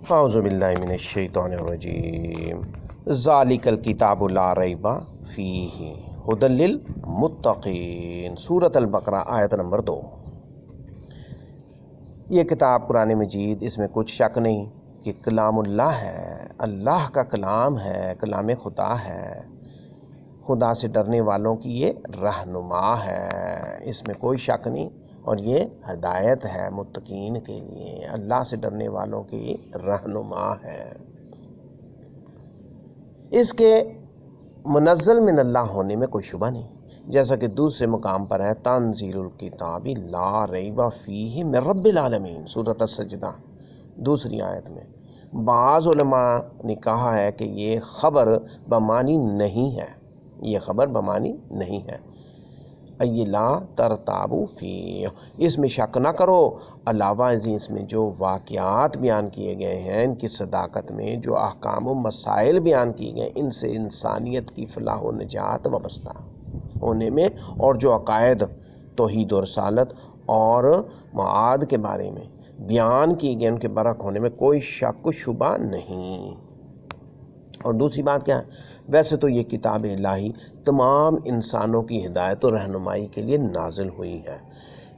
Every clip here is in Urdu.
اعوذ باللہ من الشیطان الرجیم ذالک الکتاب لا ریب فیہ ھدی للمتقین، سورۃ البقرہ آیت نمبر 2۔ یہ کتاب قرآن مجید، اس میں کچھ شک نہیں کہ کلام اللہ ہے، اللہ کا کلام ہے، کلام خدا ہے، خدا سے ڈرنے والوں کی یہ رہنما ہے، اس میں کوئی شک نہیں، اور یہ ہدایت ہے متقین کے لیے، اللہ سے ڈرنے والوں کی رہنما ہے۔ اس کے منزل من اللہ ہونے میں کوئی شبہ نہیں، جیسا کہ دوسرے مقام پر ہے تنزیل الکتاب لا ریب فیہ من رب العالمین، سورۃ السجدہ دوسری آیت میں۔ بعض علماء نے کہا ہے کہ یہ خبر بمانی نہیں ہے، یہ خبر بمانی نہیں ہے، ای لا ترتابوا فیہ، اس میں شک نہ کرو، علاوہ ازیں اس میں جو واقعات بیان کیے گئے ہیں، ان کی صداقت میں جو احکام و مسائل بیان کیے گئے، ان سے انسانیت کی فلاح و نجات وابستہ ہونے میں، اور جو عقائد توحید و رسالت اور معاد کے بارے میں بیان کیے گئے، ان کے برحق ہونے میں کوئی شک و شبہ نہیں۔ اور دوسری بات کیا ہے؟ ویسے تو یہ کتاب الہی تمام انسانوں کی ہدایت و رہنمائی کے لیے نازل ہوئی ہے،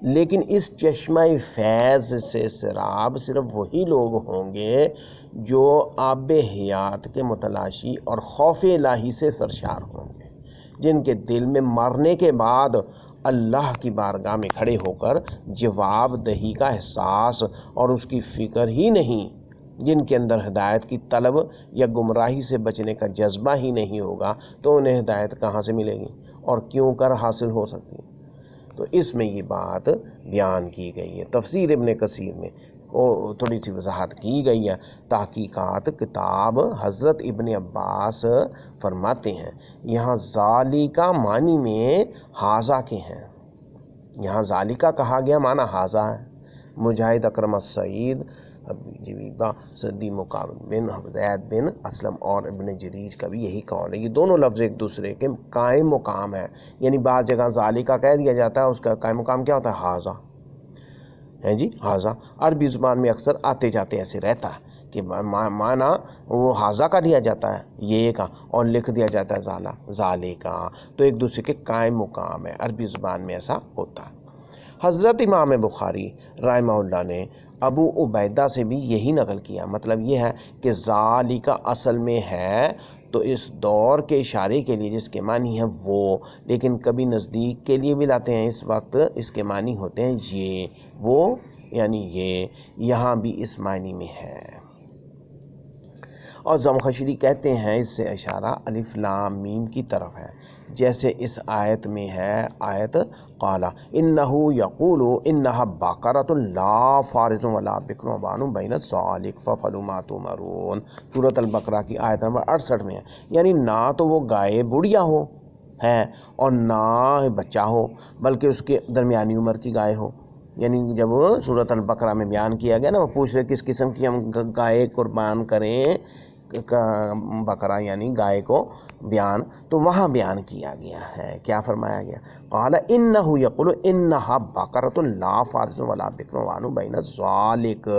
لیکن اس چشمہ فیض سے سراب صرف وہی لوگ ہوں گے جو آب حیات کے متلاشی اور خوف الہی سے سرشار ہوں گے، جن کے دل میں مرنے کے بعد اللہ کی بارگاہ میں کھڑے ہو کر جواب دہی کا احساس اور اس کی فکر ہی نہیں، جن کے اندر ہدایت کی طلب یا گمراہی سے بچنے کا جذبہ ہی نہیں ہوگا، تو انہیں ہدایت کہاں سے ملے گی اور کیوں کر حاصل ہو سکتی؟ تو اس میں یہ بات بیان کی گئی ہے۔ تفسیر ابن کثیر میں تھوڑی سی وضاحت کی گئی ہے۔ تحقیقات کتاب حضرت ابن عباس فرماتے ہیں، یہاں ذالکا معنی میں ھذا کے ہیں، یہاں ذالکا کہا گیا معنی ھذا ہے۔ مجاہد، اکرم السعید، صدی مقابل بن زید بن اسلم اور ابن جریج کا بھی یہی قول ہے۔ یہ دونوں لفظ ایک دوسرے کے قائم مقام ہے، یعنی بعض جگہ ذالکا کہہ دیا جاتا ہے، اس کا قائم مقام کیا ہوتا ہے؟ ھذا ہے جی، ھذا۔ عربی زبان میں اکثر آتے جاتے ایسے رہتا ہے کہ معنی وہ ھذا کا دیا جاتا ہے، یہ کا، اور لکھ دیا جاتا ہے ذالکا، تو ایک دوسرے کے قائم مقام ہے، عربی زبان میں ایسا ہوتا ہے۔ حضرت امام بخاری رحمہ اللہ نے ابو عبیدہ سے بھی یہی نقل کیا، مطلب یہ ہے کہ ذالکا اصل میں ہے تو اس دور کے اشارے کے لیے جس کے معنی ہے وہ، لیکن کبھی نزدیک کے لیے بھی لاتے ہیں، اس وقت اس کے معنی ہوتے ہیں یہ، وہ یعنی یہ، یہاں بھی اس معنی میں ہے۔ اور زمخشری کہتے ہیں اس سے اشارہ الف لام میم کی طرف ہے، جیسے اس آیت میں ہے، آیت قال انہ یقول انہا بقرۃ لا فارض ولا بکر عوان بین ذلک فافعلوا ما تؤمرون، سورۃ البقرہ کی آیت نمبر 68 میں ہے، یعنی نہ تو وہ گائے بڑھیا ہو ہے اور نہ بچہ ہو، بلکہ اس کے درمیانی عمر کی گائے ہو۔ یعنی جب سورۃ البقرہ میں بیان کیا گیا نا، وہ پوچھ رہے کس قسم کی ہم گائے قربان کریں، بقرہ یعنی گائے کو بیان، تو وہاں بیان کیا گیا ہے، کیا فرمایا گیا؟ قال انہ یقول انہا بقرۃ لا فارض ولا بکر عوان بین ذلک،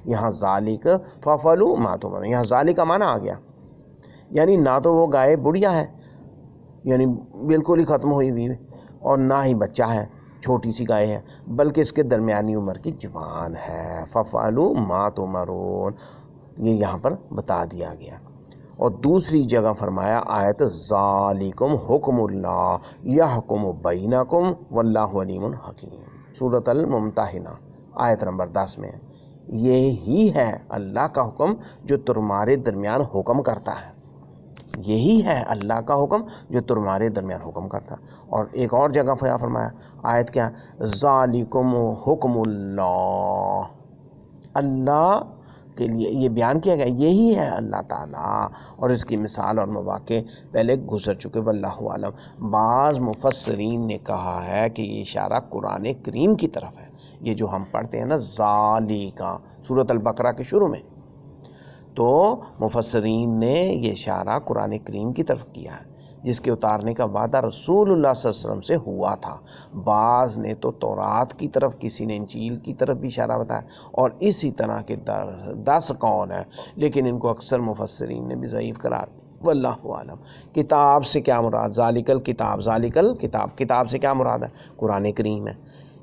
یہاں ذالک فافعلوا ما تؤمرون، یہاں ذالک کا معنی آ گیا، یعنی نہ تو وہ گائے بڑھیا ہے، یعنی بالکل ہی ختم ہوئی ہوئی، اور نہ ہی بچہ ہے، چھوٹی سی گائے ہے، بلکہ اس کے درمیانی عمر کی جوان ہے، فافعلوا ما تؤمرون، یہ یہاں پر بتا دیا گیا۔ اور دوسری جگہ فرمایا آیت ذالکم حکم اللہ یحکم بینکم واللہ علیم حکیم، سورۃ الممتحنہ آیت نمبر 10 میں، یہی ہے اللہ کا حکم جو تمہارے درمیان حکم کرتا ہے، یہی ہے اللہ کا حکم جو تمہارے درمیان حکم کرتا ہے۔ اور ایک اور جگہ فرمایا، آیت کیا؟ ذالکم حکم اللہ، اللہ کے لیے یہ بیان کیا گیا، یہی ہے اللہ تعالیٰ، اور اس کی مثال اور مواقع پہلے گزر چکے، واللہ عالم۔ بعض مفسرین نے کہا ہے کہ یہ اشارہ قرآن کریم کی طرف ہے، یہ جو ہم پڑھتے ہیں نا ذالکا سورۃ البقرہ کے شروع میں، تو مفسرین نے یہ اشارہ قرآن کریم کی طرف کیا ہے، جس کے اتارنے کا وعدہ رسول اللہ صلی اللہ علیہ وسلم سے ہوا تھا۔ بعض نے تو تورات کی طرف، کسی نے انجیل کی طرف بھی اشارہ بتایا، اور اسی طرح کے 10 قول ہیں، لیکن ان کو اکثر مفسرین نے بھی ضعیف قرار دیا۔ واللہ عالم۔ کتاب سے کیا مراد؟ ذالک الکتاب، ذالک الکتاب، کتاب سے کیا مراد ہے؟ قرآن کریم ہے۔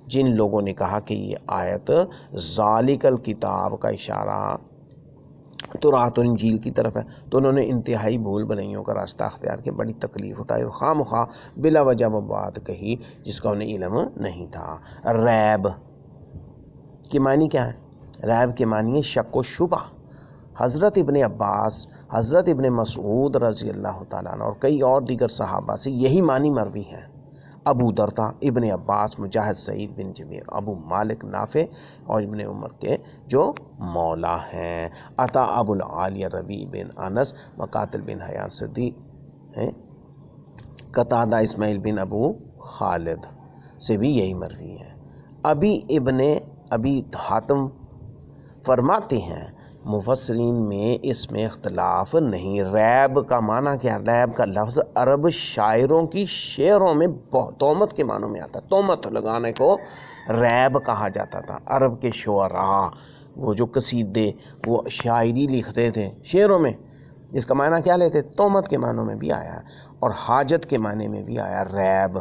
جن لوگوں نے کہا کہ یہ آیت ذالک الکتاب کا اشارہ تورات اور انجیل کی طرف ہے، تو انہوں نے انتہائی بھول بھلائیوں کا راستہ اختیار کیا، بڑی تکلیف اٹھائی اور خواہ مخواہ بلا وجہ وہ بات کہی جس کا انہیں علم نہیں تھا۔ ریب کی معنی کیا ہے؟ ریب کے معنی ہے شک و شبہ۔ حضرت ابن عباس، حضرت ابن مسعود رضی اللہ تعالیٰ عنہ اور کئی اور دیگر صحابہ سے یہی معنی مروی ہے۔ ابو درداء، ابن عباس، مجاہد، سعید بن جبیر، ابو مالک، نافع اور ابن عمر کے جو مولا ہیں، عطا ابو العالیہ، ربیع بن انس، مقاتل بن حیان صدی ہیں، قتادہ اسماعیل بن ابو خالد سے بھی یہی مروی ہے۔ ابی حاتم فرماتے ہیں مفسرین میں اس میں اختلاف نہیں۔ ریب کا معنی کیا؟ ریب کا لفظ عرب شاعروں کی شعروں میں تہمت کے معنوں میں آتا ہے۔ تہمت لگانے کو ریب کہا جاتا تھا۔ عرب کے شعراء، وہ جو قصیدے، وہ شاعری لکھتے تھے شعروں میں، اس کا معنی کیا لیتے؟ تہمت کے معنوں میں بھی آیا، اور حاجت کے معنی میں بھی آیا ریب۔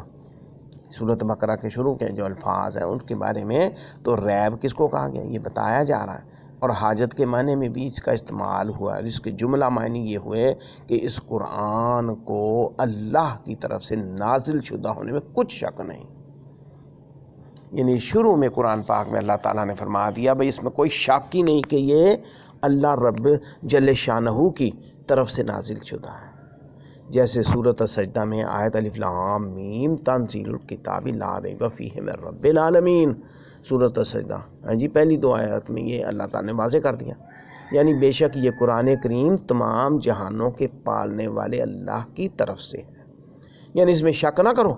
سورۃ بقرہ کے شروع کے جو الفاظ ہیں ان کے بارے میں تو ریب کس کو کہا گیا یہ بتایا جا رہا ہے، اور حاجت کے معنی میں بھی اس کا استعمال ہوا ہے۔ اس کے جملہ معنی یہ ہوئے کہ اس قرآن کو اللہ کی طرف سے نازل شدہ ہونے میں کچھ شک نہیں، یعنی شروع میں قرآن پاک میں اللہ تعالیٰ نے فرما دیا بھئی اس میں کوئی شک ہی نہیں کہ یہ اللہ رب جل شانہ کی طرف سے نازل شدہ ہے۔ جیسے سورۃ السجدہ میں آیت الف لام میم تنزیل الکتاب لا ریب فیہ من رب العالمین، سورۃ السجدہ، جی پہلی 2 آیات میں یہ اللہ تعالیٰ نے واضح کر دیا، یعنی بے شک یہ قرآن کریم تمام جہانوں کے پالنے والے اللہ کی طرف سے ہے، یعنی اس میں شک نہ کرو۔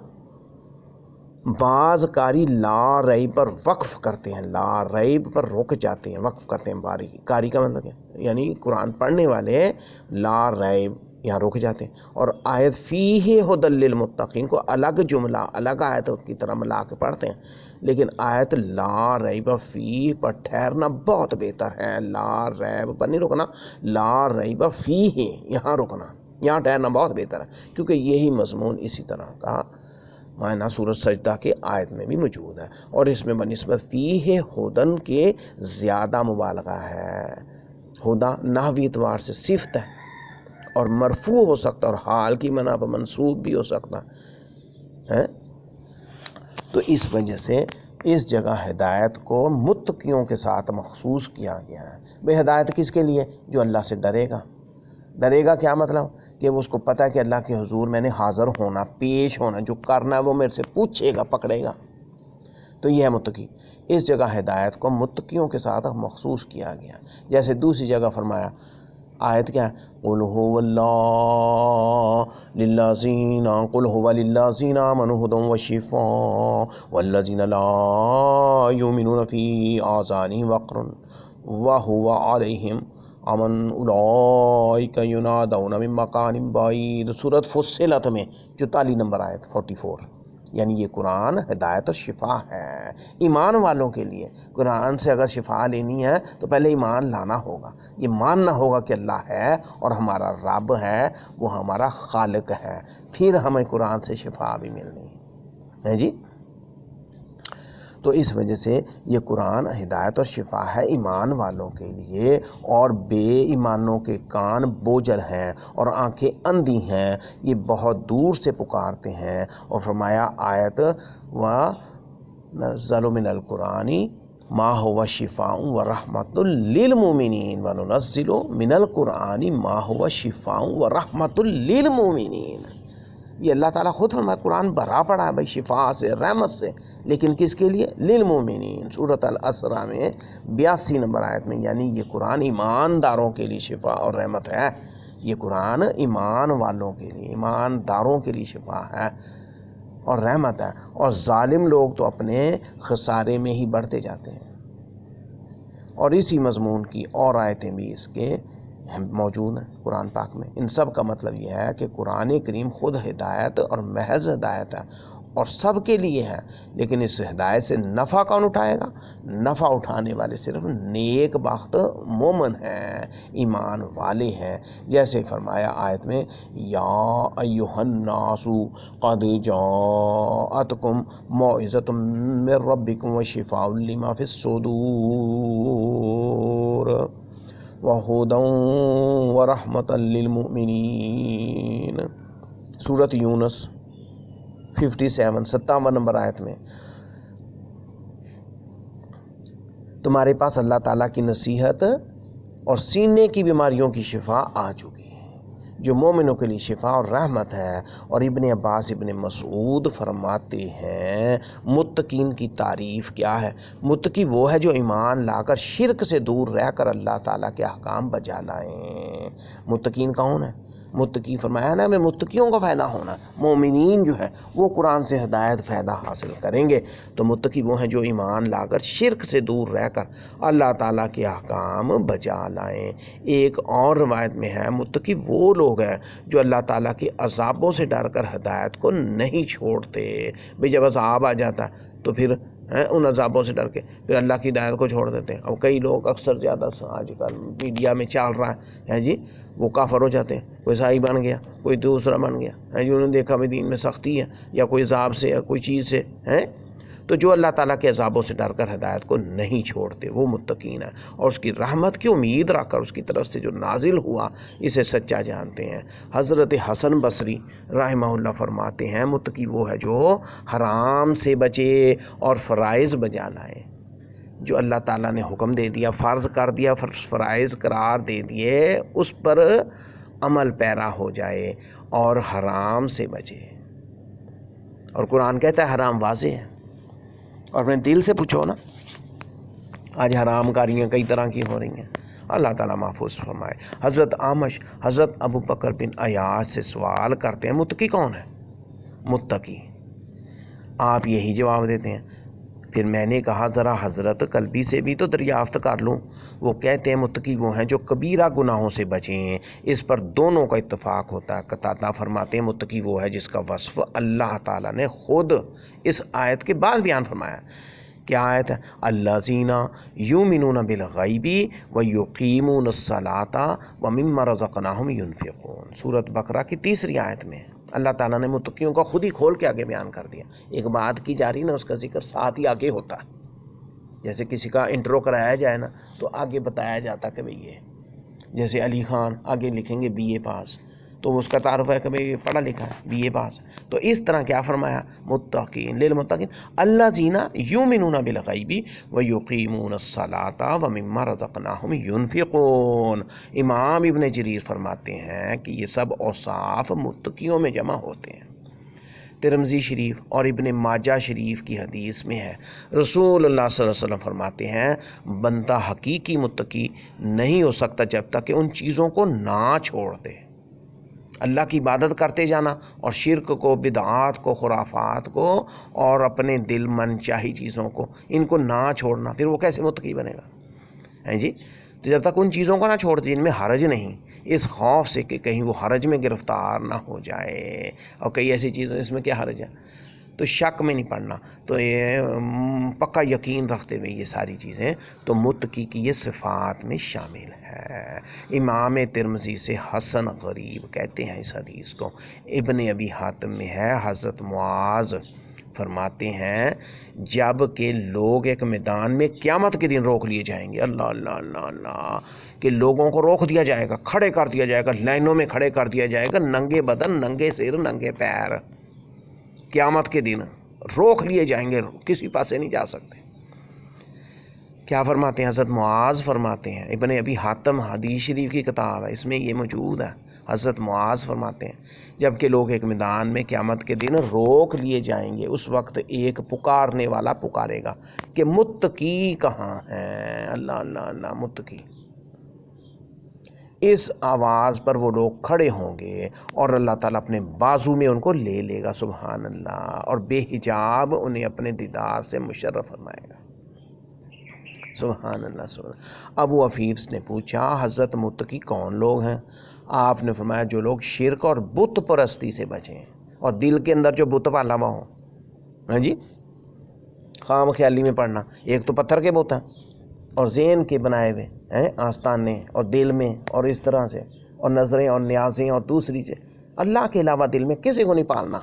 بعض قاری لا ریب پر وقف کرتے ہیں، لا ریب پر رک جاتے ہیں، وقف کرتے ہیں۔ قاری کا مطلب ہے یعنی قرآن پڑھنے والے لا ریب یہاں رک جاتے ہیں، اور آیت فیہ ھدی للمتقین کو الگ جملہ، الگ آیت کی طرح ملا کے پڑھتے ہیں، لیکن آیت لا ریب فیہ پر ٹھہرنا بہت بہتر ہے۔ لا ریب پر نہیں رکنا، لا ریب فیہ یہاں رکنا، یہاں ٹھہرنا بہت بہتر ہے، کیونکہ یہی مضمون اسی طرح کا معنی سورۃ سجدہ کے آیت میں بھی موجود ہے، اور اس میں بنسبت فیہ ھدن کے زیادہ مبالغہ ہے۔ ھدی نحوی اعتبار سے صفت ہے اور مرفوع ہو سکتا ہے، اور حال کی معنی پر منصوب بھی ہو سکتا ہے، تو اس وجہ سے اس جگہ ہدایت کو متقیوں کے ساتھ مخصوص کیا گیا ہے۔ بھئی ہدایت کس کے لیے؟ جو اللہ سے ڈرے گا۔ ڈرے گا کیا مطلب؟ کہ وہ اس کو پتہ ہے کہ اللہ کے حضور میں نے حاضر ہونا، پیش ہونا، جو کرنا ہے وہ میرے سے پوچھے گا، پکڑے گا، تو یہ ہے متقی۔ اس جگہ ہدایت کو متقیوں کے ساتھ مخصوص کیا گیا۔ جیسے دوسری جگہ فرمایا، آیت کیا ہے؟ قل هو للذین آمنوا ھدی وشفاء والذین لا یؤمنون فی آذانہم وقر وہو علیہم امن اولئک ینادون من مکان بعید، سورۃ فصلت میں 44 نمبر آیت 44۔ یعنی یہ قرآن ہدایت و شفا ہے ایمان والوں کے لیے۔ قرآن سے اگر شفا لینی ہے تو پہلے ایمان لانا ہوگا، یہ ماننا ہوگا کہ اللہ ہے اور ہمارا رب ہے، وہ ہمارا خالق ہے، پھر ہمیں قرآن سے شفا بھی ملنی ہے جی۔ تو اس وجہ سے یہ قرآن ہدایت اور شفا ہے ایمان والوں کے لیے، اور بے ایمانوں کے کان بوجھل ہیں اور آنکھیں اندھی ہیں، یہ بہت دور سے پکارتے ہیں۔ اور فرمایا آیت وَنَزَّلُ مِنَ الْقُرْآنِ مَا هُوَ شِفَاءٌ وَرَحْمَةٌ لِّلْمُؤْمِنِينَ وَنُنَزِّلُ مِنَ الْقُرْآنِ مَا هُوَ شِفَاءٌ وَرَحْمَةٌ لِّلْمُؤْمِنِينَ۔ یہ اللہ تعالیٰ خود فرمایا قرآن بھرا پڑا ہے بھائی شفا سے، رحمت سے، لیکن کس کے لیے؟ للمومنین، سورۃ الاسراء میں 82 نمبر آیت میں، یعنی یہ قرآن ایمانداروں کے لیے شفا اور رحمت ہے۔ یہ قرآن ایمان والوں کے لیے، ایمانداروں کے لیے شفا ہے اور رحمت ہے، اور ظالم لوگ تو اپنے خسارے میں ہی بڑھتے جاتے ہیں۔ اور اسی مضمون کی اور آیتیں بھی اس کے موجود ہیں قرآن پاک میں۔ ان سب کا مطلب یہ ہے کہ قرآن کریم خود ہدایت اور محض ہدایت ہے اور سب کے لیے ہے، لیکن اس ہدایت سے نفع کون اٹھائے گا؟ نفع اٹھانے والے صرف نیک بخت مومن ہیں، ایمان والے ہیں، جیسے فرمایا آیت میں یا ایھا الناس قد جاءتکم موعظۃ من ربکم وشفاء لما فی الصدور وَهُدًى وَرَحْمَةً لِّلْمُؤْمِنِينَ۔ سورۃ یونس 57 نمبر آیت میں تمہارے پاس اللہ تعالیٰ کی نصیحت اور سینے کی بیماریوں کی شفا آ چکی ہے، جو مومنوں کے لیے شفا اور رحمت ہے۔ اور ابن عباس ابن مسعود فرماتے ہیں متقین کی تعریف کیا ہے؟ متقی وہ ہے جو ایمان لا کر شرک سے دور رہ کر اللہ تعالیٰ کے احکام بجا لائیں۔ متقین کون ہے؟ متقی فرمایا نا میں متقیوں کا فائدہ ہونا، مومنین جو ہے وہ قرآن سے ہدایت فائدہ حاصل کریں گے۔ تو متقی وہ ہیں جو ایمان لا کر شرک سے دور رہ کر اللہ تعالیٰ کے احکام بجا لائیں۔ ایک اور روایت میں ہے متقی وہ لوگ ہیں جو اللہ تعالیٰ کے عذابوں سے ڈر کر ہدایت کو نہیں چھوڑتے۔ بھئی جب عذاب آ جاتا ہے تو پھر ان عذابوں سے ڈر کے پھر اللہ کی ہدایت کو چھوڑ دیتے ہیں۔ اور کئی لوگ اکثر زیادہ آج کل میڈیا میں چل رہا ہے جی، وہ کافر ہو جاتے ہیں، کوئی عیسائی بن گیا، کوئی دوسرا بن گیا ہے جی، انہوں نے دیکھا بھی دین میں سختی ہے یا کوئی عذاب سے یا کوئی چیز سے ہے۔ تو جو اللہ تعالیٰ کے عذابوں سے ڈر کر ہدایت کو نہیں چھوڑتے وہ متقین ہیں، اور اس کی رحمت کی امید رکھ کر اس کی طرف سے جو نازل ہوا اسے سچا جانتے ہیں۔ حضرت حسن بصری رحمہ اللہ فرماتے ہیں متقی وہ ہے جو حرام سے بچے اور فرائض بجا لائے۔ جو اللہ تعالیٰ نے حکم دے دیا، فرض کر دیا، فرائض قرار دے دیے، اس پر عمل پیرا ہو جائے اور حرام سے بچے۔ اور قرآن کہتا ہے حرام واضح ہے، اور اپنے دل سے پوچھو نا، آج حرام کاریاں کئی طرح کی ہو رہی ہیں، اللہ تعالیٰ محفوظ فرمائے۔ حضرت اعمش حضرت ابو بکر بن عیاش سے سوال کرتے ہیں متقی کون ہے؟ متقی آپ یہی جواب دیتے ہیں۔ پھر میں نے کہا ذرا حضرت قلبی سے بھی تو دریافت کر لوں۔ وہ کہتے ہیں متقی وہ ہیں جو کبیرہ گناہوں سے بچیں۔ اس پر دونوں کا اتفاق ہوتا ہے۔ قتادہ فرماتے ہیں متقی وہ ہے جس کا وصف اللہ تعالیٰ نے خود اس آیت کے بعد بیان فرمایا۔ کیا آیت ہے؟ الذین یؤمنون بالغیب ویقیمون الصلاۃ ومما رزقناہم ینفقون۔ سورۃ بقرہ کی 3 آیت میں اللہ تعالیٰ نے متقیوں کا خود ہی کھول کے آگے بیان کر دیا۔ ایک بات کی جا رہی نا، اس کا ذکر ساتھ ہی آگے ہوتا ہے۔ جیسے کسی کا انٹرو کرایا جائے نا تو آگے بتایا جاتا کہ بھئی یہ جیسے علی خان آگے لکھیں گے BA پاس، تو اس کا تعارف ہے کہ بھئی پڑھا لکھا ہے BA پاس۔ تو اس طرح کیا فرمایا؟ متقین للمتقین الذین یؤمنون بالغیب ویقیمون الصلاۃ ومما رزقناہم ینفقون۔ امام ابن جریر فرماتے ہیں کہ یہ سب اوصاف متقیوں میں جمع ہوتے ہیں۔ ترمذی شریف اور ابن ماجہ شریف کی حدیث میں ہے رسول اللہ صلی اللہ علیہ وسلم فرماتے ہیں بندہ حقیقی متقی نہیں ہو سکتا جب تک کہ ان چیزوں کو نہ چھوڑ دے۔ اللہ کی عبادت کرتے جانا اور شرک کو، بدعات کو، خرافات کو اور اپنے دل من چاہی چیزوں کو، ان کو نہ چھوڑنا، پھر وہ کیسے متقی بنے گا؟ ہیں جی، تو جب تک ان چیزوں کو نہ چھوڑ دے جن میں حرج نہیں، اس خوف سے کہ کہیں وہ حرج میں گرفتار نہ ہو جائے، اور کئی ایسی چیزیں اس میں کیا حرج ہے، تو شک میں نہیں پڑنا، تو یہ پکا یقین رکھتے ہوئے یہ ساری چیزیں تو متقی کی یہ صفات میں شامل ہے۔ امام ترمذی سے حسن غریب کہتے ہیں اس حدیث کو۔ ابن ابی حاتم میں ہے حضرت معاذ فرماتے ہیں جب کہ لوگ ایک میدان میں قیامت کے دن روک لیے جائیں گے، اللہ اللہ اللہ اللہ، کہ لوگوں کو روک دیا جائے گا، کھڑے کر دیا جائے گا، لائنوں میں کھڑے کر دیا جائے گا، ننگے بدن، ننگے سر، ننگے پیر، قیامت کے دن روک لیے جائیں گے، کسی پاسے نہیں جا سکتے۔ کیا فرماتے ہیں حضرت معاذ فرماتے ہیں، ابن ابی حاتم حدیث شریف کی کتاب ہے، اس میں یہ موجود ہے۔ حضرت معاذ فرماتے ہیں جب کہ لوگ ایک میدان میں قیامت کے دن روک لیے جائیں گے، اس وقت ایک پکارنے والا پکارے گا کہ متقی کہاں ہیں؟ اللہ اللہ اللہ، متقی۔ اس آواز پر وہ لوگ کھڑے ہوں گے اور اللہ تعالیٰ اپنے بازو میں ان کو لے لے گا، سبحان اللہ، اور بے حجاب انہیں اپنے دیدار سے مشرف فرمائے گا۔ سبحان اللہ سبحان اللہ۔ ابو عفیف نے پوچھا حضرت متقی کون لوگ ہیں؟ آپ نے فرمایا جو لوگ شرک اور بت پرستی سے بچیں اور دل کے اندر جو بت پالا ہوا ہو، ہاں جی، خام خیالی میں پڑھنا، ایک تو پتھر کے بت ہیں اور ذہن کے بنائے ہوئے ہیں آستانے اور دل میں اور اس طرح سے، اور نظریں اور نیازیں، اور دوسری سے اللہ کے علاوہ دل میں کسی کو نہیں پالنا۔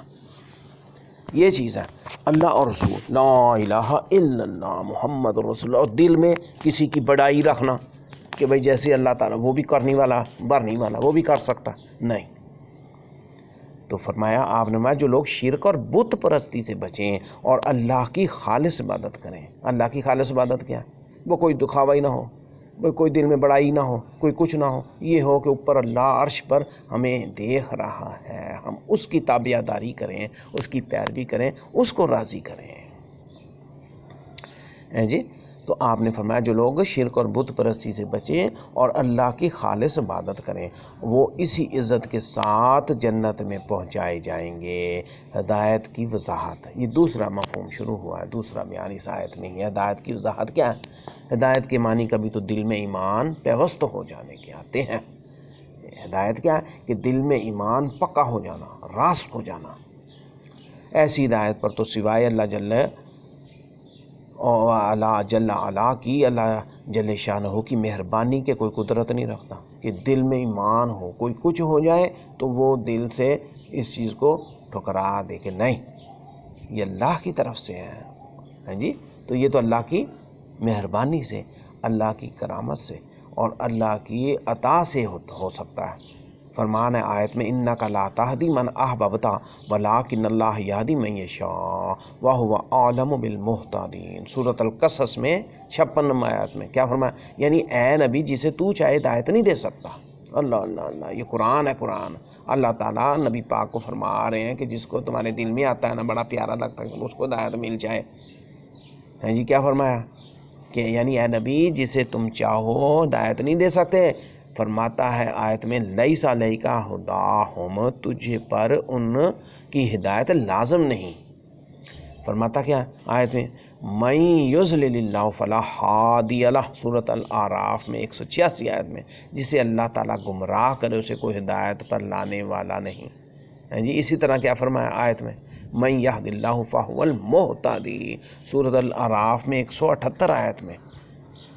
یہ چیز ہے اللہ اور رسول، لا الہ الا اللہ محمد رسول اللہ، اور دل میں کسی کی بڑائی رکھنا کہ بھئی جیسے اللہ تعالیٰ وہ بھی کرنے والا بھرنے والا وہ بھی کر سکتا، نہیں۔ تو فرمایا آپ نے فرمایا جو لوگ شرک اور بت پرستی سے بچیں اور اللہ کی خالص عبادت کریں۔ اللہ کی خالص عبادت کیا ہے؟ وہ کوئی دکھاوا ہی نہ ہو، کوئی دل میں بڑائی نہ ہو، کوئی کچھ نہ ہو، یہ ہو کہ اوپر اللہ عرش پر ہمیں دیکھ رہا ہے، ہم اس کی تابعداری کریں، اس کی پیروی کریں، اس کو راضی کریں، جی۔ تو آپ نے فرمایا جو لوگ شرک اور بت پرستی سے بچیں اور اللہ کی خالص عبادت کریں وہ اسی عزت کے ساتھ جنت میں پہنچائے جائیں گے۔ ہدایت کی وضاحت، یہ دوسرا مفہوم شروع ہوا ہے، دوسرا بیان اس آیت میں ہے۔ ہدایت کی وضاحت کیا ہے؟ ہدایت کے معنی کبھی تو دل میں ایمان پیوست ہو جانے کے آتے ہیں۔ ہدایت کیا ہے؟ کہ دل میں ایمان پکا ہو جانا، راسخ ہو جانا۔ ایسی ہدایت پر تو سوائے اللہ جل شانہ کی مہربانی کے کوئی قدرت نہیں رکھتا کہ دل میں ایمان ہو، کوئی کچھ ہو جائے تو وہ دل سے اس چیز کو ٹھکرا دے کہ نہیں یہ اللہ کی طرف سے ہے، ہاں جی۔ تو یہ تو اللہ کی مہربانی سے، اللہ کی کرامت سے اور اللہ کی عطا سے ہو سکتا ہے۔ فرمان ہے آیت میں انک لا تہدی من احببت ولکن اللہ یہدی من یشاء وہو اعلم بالمہتدین، سورۃ القصص میں 56 نمبر آیت میں کیا فرمایا؟ یعنی اے نبی جسے تو چاہے ہدایت نہیں دے سکتا۔ اللہ اللہ اللہ، یہ قرآن ہے، قرآن اللہ تعالیٰ نبی پاک کو فرما رہے ہیں کہ جس کو تمہارے دل میں آتا ہے نا، بڑا پیارا لگتا ہے، اس کو ہدایت مل جائے، ہیں جی۔ کیا فرمایا کہ یعنی اے نبی جسے تم چاہو ہدایت نہیں دے سکتے، فرماتا ہے آیت میں لیس علیک ہداہم، تجھے پر ان کی ہدایت لازم نہیں۔ فرماتا کیا آیت میں من یضلل اللہ فلا ہادی لہ، سورۃ الاعراف میں 186 آیت میں، جسے اللہ تعالیٰ گمراہ کرے اسے کوئی ہدایت پر لانے والا نہیں، جی۔ اسی طرح کیا فرمایا آیت میں من یہد اللہ فہو المہتدی، سورۃ الاعراف میں 178 آیت میں،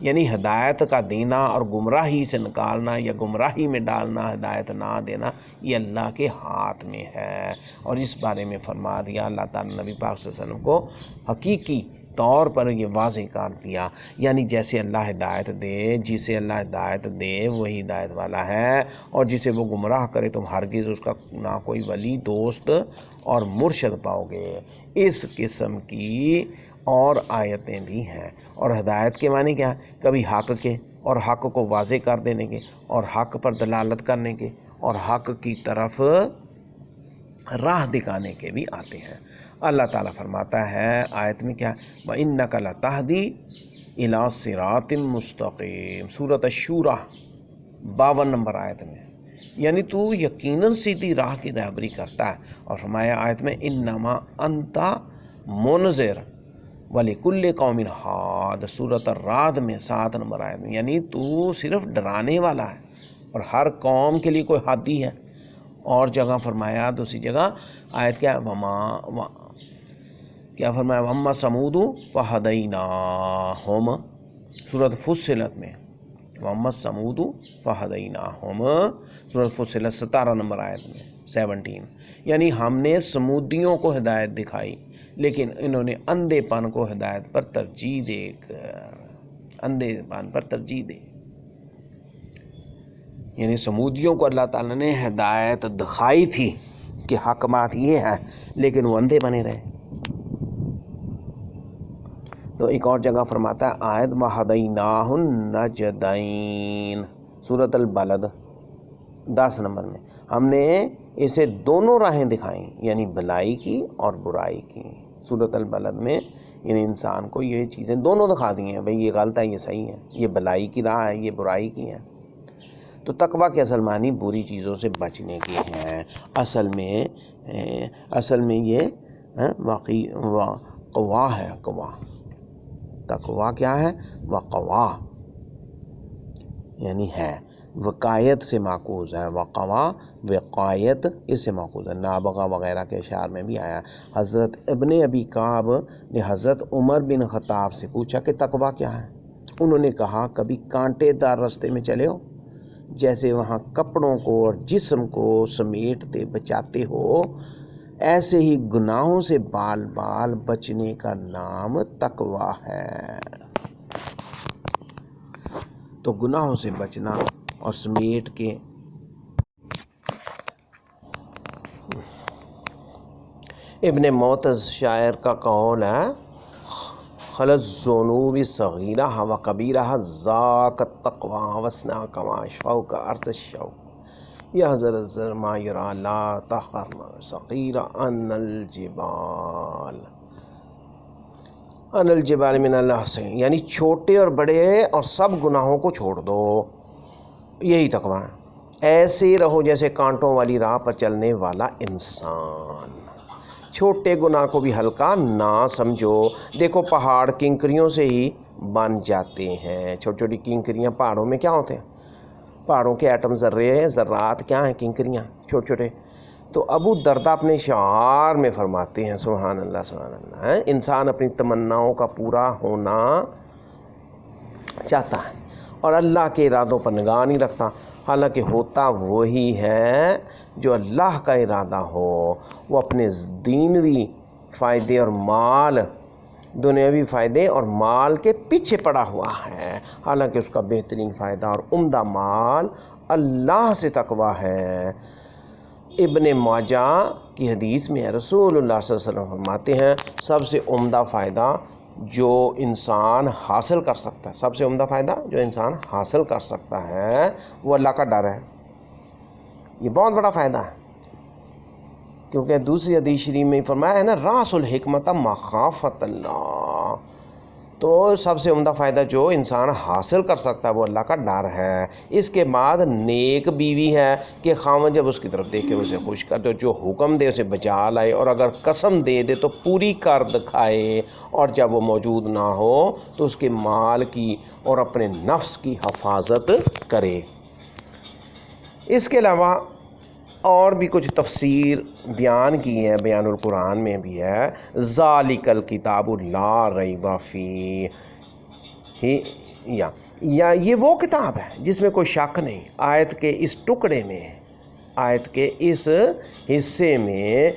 یعنی ہدایت کا دینا اور گمراہی سے نکالنا یا گمراہی میں ڈالنا، ہدایت نہ دینا، یہ اللہ کے ہاتھ میں ہے۔ اور اس بارے میں فرما دیا اللہ تعالیٰ نبی پاک صلی اللہ علیہ وسلم کو حقیقی طور پر یہ واضح کر دیا، یعنی جیسے اللہ ہدایت دے، جسے اللہ ہدایت دے وہی ہدایت والا ہے، اور جسے وہ گمراہ کرے تم ہرگز اس کا نہ کوئی ولی، دوست اور مرشد پاؤ گے۔ اس قسم کی اور آیتیں بھی ہیں۔ اور ہدایت کے معنی کیا ہے؟ کبھی حق کے اور حق کو واضح کر دینے کے اور حق پر دلالت کرنے کے اور حق کی طرف راہ دکھانے کے بھی آتے ہیں۔ اللہ تعالیٰ فرماتا ہے آیت میں کیا؟ وَإِنَّكَ لَتَهْدِي إِلَىٰ صِرَاطٍ مُسْتَقِيمٍ، سورۃ الشورى 52 نمبر آیت میں، یعنی تو یقیناً سیدھی راہ کی رہبری کرتا ہے۔ اور فرمایا آیت میں انما انت منذر وَلِكُلِّ قَوْمٍ ہاد، سورۃ الرعد میں 7 نمبر آیت میں، یعنی تو صرف ڈرانے والا ہے اور ہر قوم کے لیے کوئی ہادی ہے۔ اور جگہ فرمایا دوسری جگہ آیت کیا ہے؟ کیا فرمایا؟ وَأَمَّا ثَمُودُ فَهَدَيْنَاهُمْ، سورۃ فصلت میں، وَأَمَّا ثَمُودُ فَهَدَيْنَاهُمْ، سورۃ فصلت 17 نمبر آیت میں 17، یعنی ہم نے سمودیوں کو ہدایت دکھائی لیکن انہوں نے اندھے پن کو ہدایت پر ترجیح دے کر، اندھے پن پر ترجیح دے، یعنی سمودیوں کو اللہ تعالیٰ نے ہدایت دکھائی تھی کہ حق بات یہ ہے لیکن وہ اندھے بنے رہے۔ تو ایک اور جگہ فرماتا ہے آیت وَهَدَيْنَاهُ النَّجْدَيْنِ، سورۃ البلد 10 نمبر میں، ہم نے اسے دونوں راہیں دکھائیں، یعنی بھلائی کی اور برائی کی، سورۃ البلد میں، یعنی انسان کو یہ چیزیں دونوں دکھا دی ہیں، بھئی یہ غلط ہے یہ صحیح ہے، یہ بھلائی کی راہ ہے یہ برائی کی ہے۔ تو تقویٰ کے اصل معنی بری چیزوں سے بچنے کی ہیں، اصل میں یہ واقعی قوا ہے، قوا۔ تقوی کیا ہے؟ وقوا یعنی ہے، وقایت سے ماخوذ ہے، وقوا وقایت اس سے ماخوذ ہے۔ نابغہ وغیرہ کے اشعار میں بھی آیا۔ حضرت ابن ابی کعب نے حضرت عمر بن خطاب سے پوچھا کہ تقوی کیا ہے؟ انہوں نے کہا کبھی کانٹے دار راستے میں چلے ہو، جیسے وہاں کپڑوں کو اور جسم کو سمیٹتے بچاتے ہو، ایسے ہی گناہوں سے بال بال بچنے کا نام تقوی ہے۔ تو گناہوں سے بچنا اور سمیٹ کے ابن معتز شاعر کا قول ہے، خلط الذنوب صغیرہ و کبیرہ ذاک التقوی وسنا کما شوق عرض الشوق یا حضرت ما یرا لا تخر صغیرہ ان الجبال من اللہ سے، یعنی چھوٹے اور بڑے اور سب گناہوں کو چھوڑ دو، یہی تقوی ہے۔ ایسے رہو جیسے کانٹوں والی راہ پر چلنے والا انسان، چھوٹے گناہ کو بھی ہلکا نہ سمجھو۔ دیکھو پہاڑ کنکریوں سے ہی بن جاتے ہیں، چھوٹی چھوٹی کنکریاں پہاڑوں میں کیا ہوتے ہیں؟ پہاڑوں کے ایٹم ذرات کیا ہیں؟ کنکریاں، چھوٹے چھوٹے۔ تو ابو درداء اپنے شعار میں فرماتے ہیں، سبحان اللہ سبحان اللہ، انسان اپنی تمناؤں کا پورا ہونا چاہتا ہے اور اللہ کے ارادوں پر نگاہ نہیں رکھتا، حالانکہ ہوتا وہی ہے جو اللہ کا ارادہ ہو۔ وہ اپنے دنیوی فائدے اور مال کے پیچھے پڑا ہوا ہے، حالانکہ اس کا بہترین فائدہ اور عمدہ مال اللہ سے تقوی ہے۔ ابن ماجہ کی حدیث میں رسول اللہ صلی اللہ علیہ وسلم فرماتے ہیں، سب سے عمدہ فائدہ جو انسان حاصل کر سکتا ہے، سب سے عمدہ فائدہ جو انسان حاصل کر سکتا ہے وہ اللہ کا ڈر ہے۔ یہ بہت بڑا فائدہ ہے، کیونکہ دوسری حدیث شریف میں فرمایا ہے نا، راس الحکمت مخافت اللہ، تو سب سے عمدہ فائدہ جو انسان حاصل کر سکتا ہے وہ اللہ کا ڈر ہے۔ اس کے بعد نیک بیوی ہے کہ خاوند جب اس کی طرف دیکھے اسے خوش کر دے، جو حکم دے اسے بچا لائے، اور اگر قسم دے دے تو پوری کر دکھائے، اور جب وہ موجود نہ ہو تو اس کے مال کی اور اپنے نفس کی حفاظت کرے۔ اس کے علاوہ اور بھی کچھ تفسیر بیان کی ہے، بیان القرآن میں بھی ہے، ذالک الکتاب لا ریب فیہ، یا یہ وہ کتاب ہے جس میں کوئی شک نہیں۔ آیت کے اس ٹکڑے میں، آیت کے اس حصے میں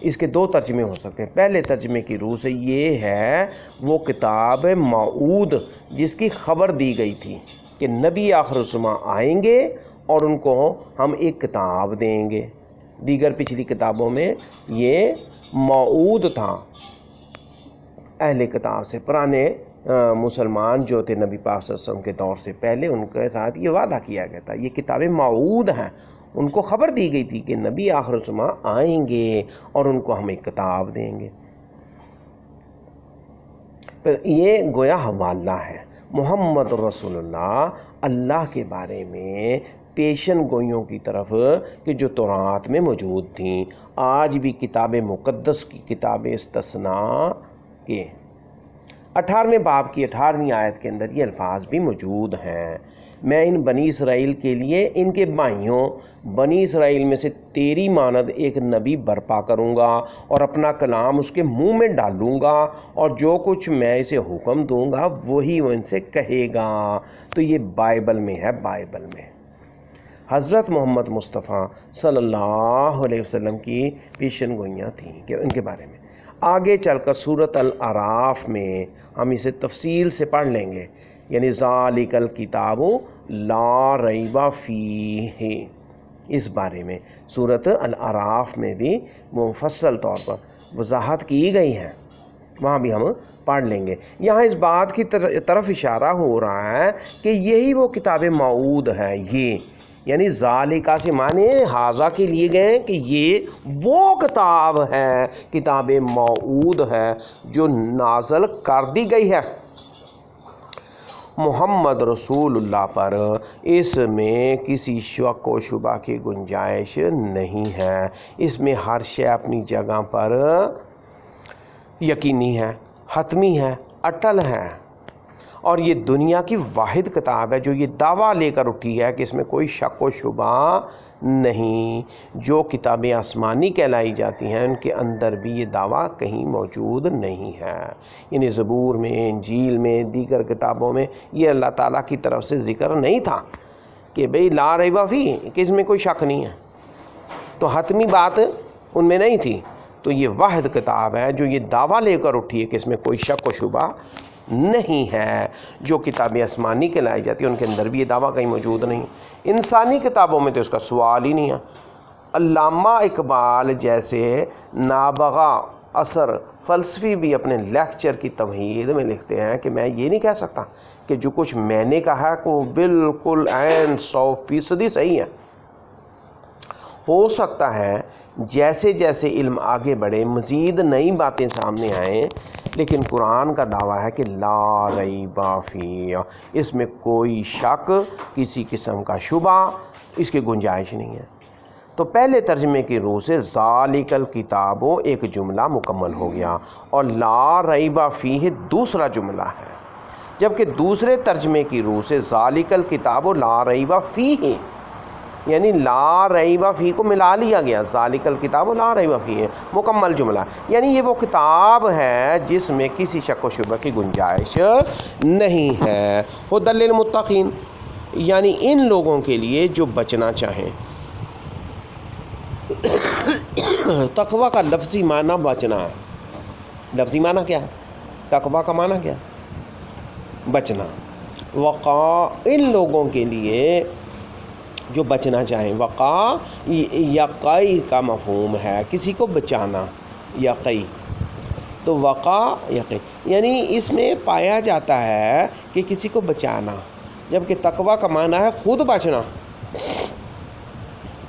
اس کے دو ترجمے ہو سکتے ہیں۔ پہلے ترجمے کی روح سے یہ ہے وہ کتاب موعود جس کی خبر دی گئی تھی کہ نبی آخر الزماں آئیں گے اور ان کو ہم ایک کتاب دیں گے۔ دیگر پچھلی کتابوں میں یہ موعود تھا اہل کتاب سے، پرانے مسلمان جو تھے نبی پاک صلی اللہ علیہ وسلم کے دور سے پہلے، ان کے ساتھ یہ وعدہ کیا گیا تھا۔ یہ کتابیں موعود ہیں، ان کو خبر دی گئی تھی کہ نبی آخر الزماں آئیں گے اور ان کو ہم ایک کتاب دیں گے۔ یہ گویا حوالہ ہے محمد رسول اللہ کے بارے میں پیشن گوئیوں کی طرف کہ جو تورات میں موجود تھیں۔ آج بھی کتاب مقدس کی کتاب استثناء کے 18ویں باب کی 18ویں آیت کے اندر یہ الفاظ بھی موجود ہیں، میں ان بنی اسرائیل کے لیے ان کے بھائیوں بنی اسرائیل میں سے تیری مانند ایک نبی برپا کروں گا اور اپنا کلام اس کے منہ میں ڈالوں گا، اور جو کچھ میں اسے حکم دوں گا وہی وہ ان سے کہے گا۔ تو یہ بائبل میں ہے، بائبل میں حضرت محمد مصطفیٰ صلی اللہ علیہ وسلم کی پیشن گوئیاں تھیں کہ ان کے بارے میں۔ آگے چل کر سورۃ الاعراف میں ہم اسے تفصیل سے پڑھ لیں گے، یعنی ذالک الکتاب لا ریب فیہ، اس بارے میں سورۃ الاعراف میں بھی مفصل طور پر وضاحت کی گئی ہے، وہاں بھی ہم پڑھ لیں گے۔ یہاں اس بات کی طرف اشارہ ہو رہا ہے کہ یہی وہ کتاب موعود ہے، یہ یعنی ذالکہ سے معنی حاضہ کے لیے گئے کہ یہ وہ کتاب ہے، کتاب موعود ہے جو نازل کر دی گئی ہے محمد رسول اللہ پر، اس میں کسی شک و شبہ کی گنجائش نہیں ہے، اس میں ہر شے اپنی جگہ پر یقینی ہے، حتمی ہے، اٹل ہے، اور یہ دنیا کی واحد کتاب ہے جو یہ دعویٰ لے کر اٹھی ہے کہ اس میں کوئی شک و شبہ نہیں. جو کتابیں آسمانی کہلائی جاتی ہیں ان کے اندر بھی یہ دعویٰ کہیں موجود نہیں ہے. یعنی زبور میں، انجیل میں، دیگر کتابوں میں یہ اللہ تعالیٰ کی طرف سے ذکر نہیں تھا کہ بھئی لا ریب فی، کہ اس میں کوئی شک نہیں ہے. تو حتمی بات ان میں نہیں تھی. تو یہ واحد کتاب ہے جو یہ دعویٰ لے کر اٹھی ہے کہ اس میں کوئی شک و شبہ نہیں ہے. جو کتابیں آسمانی کہلائی جاتی ہیں ان کے اندر بھی یہ دعویٰ کہیں موجود نہیں. انسانی کتابوں میں تو اس کا سوال ہی نہیں ہے. علامہ اقبال جیسے نابغہ اثر فلسفی بھی اپنے لیکچر کی تمہید میں لکھتے ہیں کہ میں یہ نہیں کہہ سکتا کہ جو کچھ میں نے کہا ہے وہ بالکل عین 100% صحیح ہے. ہو سکتا ہے جیسے جیسے علم آگے بڑھے مزید نئی باتیں سامنے آئیں، لیکن قرآن کا دعویٰ ہے کہ لا ریب فیہ، اس میں کوئی شک، کسی قسم کا شبہ، اس کی گنجائش نہیں ہے. تو پہلے ترجمے کی روح سے ذالک الکتاب ایک جملہ مکمل ہو گیا اور لا ریب فیہ دوسرا جملہ ہے، جبکہ دوسرے ترجمے کی روح سے ذالک الکتاب لا ریب فیہ، یعنی لا ریب فیہ کو ملا لیا گیا. ذالک الکتاب لا ریب فیہ مکمل جملہ، یعنی یہ وہ کتاب ہے جس میں کسی شک و شبہ کی گنجائش نہیں ہے. ھدی للمتقین، یعنی ان لوگوں کے لیے جو بچنا چاہیں. تقویٰ کا لفظی معنی بچنا ہے. لفظی معنی کیا ہے؟ تقویٰ کا معنی کیا ہے؟ بچنا. وقا، ان لوگوں کے لیے جو بچنا چاہیں. وقا یقی کا مفہوم ہے، کسی کو بچانا. یقی تو وقا یقی، یعنی اس میں پایا جاتا ہے کہ کسی کو بچانا، جبکہ تقویٰ کا معنی ہے خود بچنا.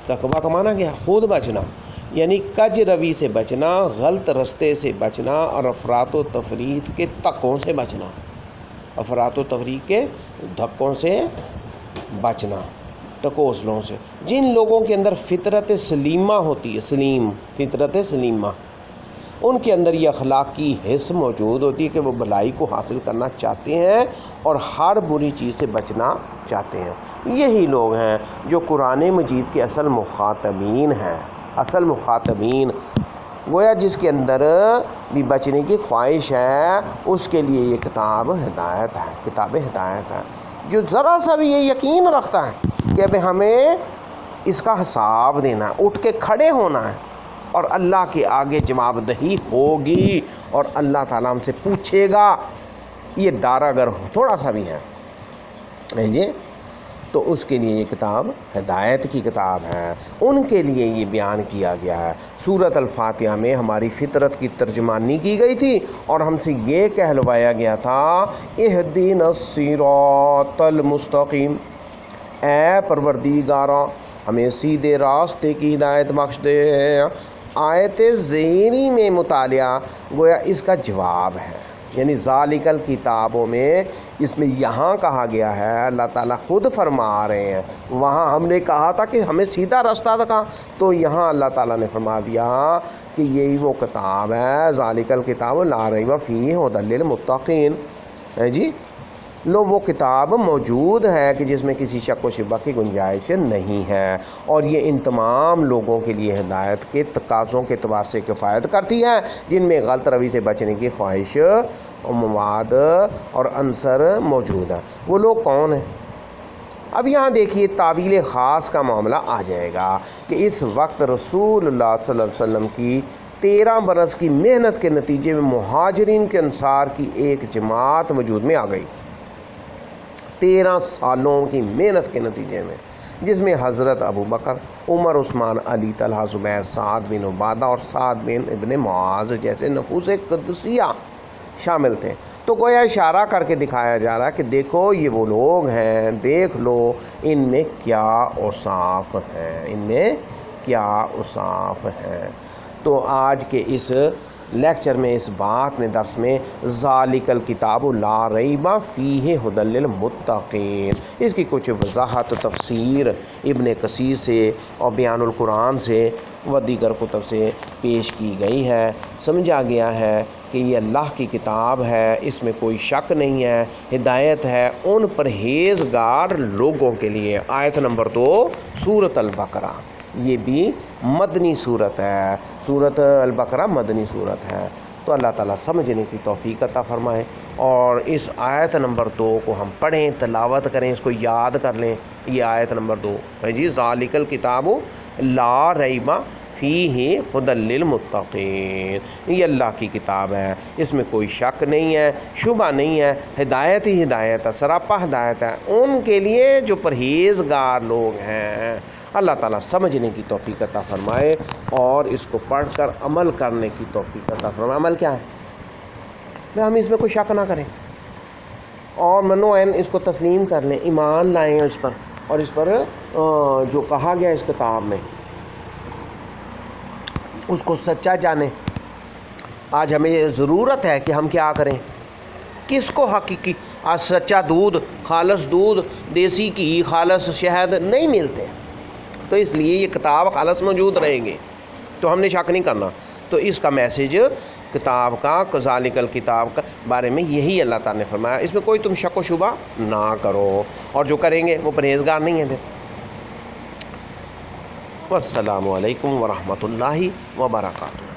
تقویٰ کا معنی کیا ہے؟ خود بچنا، یعنی کج روی سے بچنا، غلط رستے سے بچنا اور افراط و تفریط کے تکوں سے بچنا. افراط و تفریط کے دھکوں سے بچنا، ٹکوسلوں سے. جن لوگوں کے اندر فطرت سلیمہ ہوتی ہے، سلیم فطرت سلیمہ، ان کے اندر یہ اخلاقی حس موجود ہوتی ہے کہ وہ بھلائی کو حاصل کرنا چاہتے ہیں اور ہر بری چیز سے بچنا چاہتے ہیں. یہی لوگ ہیں جو قرآن مجید کے اصل مخاطبین ہیں. اصل مخاطبین گویا جس کے اندر بھی بچنے کی خواہش ہے، اس کے لیے یہ کتاب ہدایت ہے، کتاب ہدایت ہے. جو ذرا سا بھی یہ یقین رکھتا ہے کہ اب ہمیں اس کا حساب دینا ہے، اٹھ کے کھڑے ہونا ہے اور اللہ کے آگے جواب دہی ہوگی اور اللہ تعالیٰ ہم سے پوچھے گا، یہ ڈر اگر تھوڑا سا بھی ہے جی، تو اس کے لیے یہ کتاب ہدایت کی کتاب ہے. ان کے لیے یہ بیان کیا گیا ہے. سورۃ الفاتحہ میں ہماری فطرت کی ترجمانی کی گئی تھی اور ہم سے یہ کہلوایا گیا تھا اہدنا الصراط المستقیم، اے پروردگارا ہمیں سیدھے راستے کی ہدایت بخش دے. آیت ذیلی میں مطالعہ گویا اس کا جواب ہے. یعنی ذالک الکتابوں میں اس میں یہاں کہا گیا ہے، اللہ تعالیٰ خود فرما رہے ہیں. وہاں ہم نے کہا تھا کہ ہمیں سیدھا راستہ دکھا، تو یہاں اللہ تعالیٰ نے فرما دیا کہ یہی وہ کتاب ہے. ذالک الکتاب لا ریب فیہ ھدی للمتقین. جی لو وہ کتاب موجود ہے کہ جس میں کسی شک و شبہ کی گنجائش نہیں ہے، اور یہ ان تمام لوگوں کے لیے ہدایت کے تقاضوں کے اعتبار سے کفایت کرتی ہے جن میں غلط روی سے بچنے کی خواہش اور مواد اور عنصر موجود ہے. وہ لوگ کون ہیں؟ اب یہاں دیکھیے تعویل خاص کا معاملہ آ جائے گا کہ اس وقت رسول اللہ صلی اللہ علیہ وسلم کی 13 برس کی محنت کے نتیجے میں مہاجرین کے انصار کی ایک جماعت وجود میں آ گئی. 13 سالوں کی محنت کے نتیجے میں، جس میں حضرت ابو بکر، عمر، عثمان، علی، طلحہ، زبیر، سعد بن عبادہ اور سعد بن ابن معاذ جیسے نفوس قدسیہ شامل تھے. تو گویا اشارہ کر کے دکھایا جا رہا ہے کہ دیکھو یہ وہ لوگ ہیں، دیکھ لو ان میں کیا اوصاف ہیں، ان میں کیا اوصاف ہیں. تو آج کے اس لیکچر میں اس بات میں درس میں ذالک الکتاب لا ریب فیہ ھدی للمتقین، اس کی کچھ وضاحت و تفسیر ابن کثیر سے اور بیان القرآن سے و دیگر کتب سے پیش کی گئی ہے۔ سمجھا گیا ہے کہ یہ اللہ کی کتاب ہے، اس میں کوئی شک نہیں ہے، ہدایت ہے ان پرہیزگار لوگوں کے لیے۔ آیت نمبر 2 سورۃ البقرہ، یہ بھی مدنی صورت ہے، سورۃ البقرہ مدنی صورت ہے۔ تو اللہ تعالیٰ سمجھنے کی توفیق عطا فرمائے، اور اس آیت نمبر 2 کو ہم پڑھیں، تلاوت کریں، اس کو یاد کر لیں۔ یہ آیت نمبر 2 ہے جی، ذالک الکتاب لا ریب فیہ ھدی للمتقین، یہ اللہ کی کتاب ہے، اس میں کوئی شک نہیں ہے، شبہ نہیں ہے، ہدایت ہی ہدایت ہے، سراپا ہدایت ہے ان کے لیے جو پرہیزگار لوگ ہیں۔ اللہ تعالیٰ سمجھنے کی توفیق عطا فرمائے اور اس کو پڑھ کر عمل کرنے کی توفیق عطا فرمائے۔ عمل کیا ہے؟ ہم اس میں کوئی شک نہ کریں اور منو عین اس کو تسلیم کر لیں، ایمان لائیں اس پر، اور اس پر جو کہا گیا اس کتاب میں اس کو سچا جانیں۔ آج ہمیں یہ ضرورت ہے کہ ہم کیا کریں، کس کو حقیقی سچا دودھ، خالص دودھ، دیسی گھی، خالص شہد نہیں ملتے، تو اس لیے یہ کتاب خالص موجود رہیں گے، تو ہم نے شک نہیں کرنا۔ تو اس کا میسیج کتاب کا، ذالک الکتاب کا بارے میں یہی اللہ تعالیٰ نے فرمایا، اس میں کوئی تم شک و شبہ نہ کرو، اور جو کریں گے وہ پرہیزگار نہیں ہیں پھر۔ والسلام علیکم ورحمۃ اللہ وبرکاتہ۔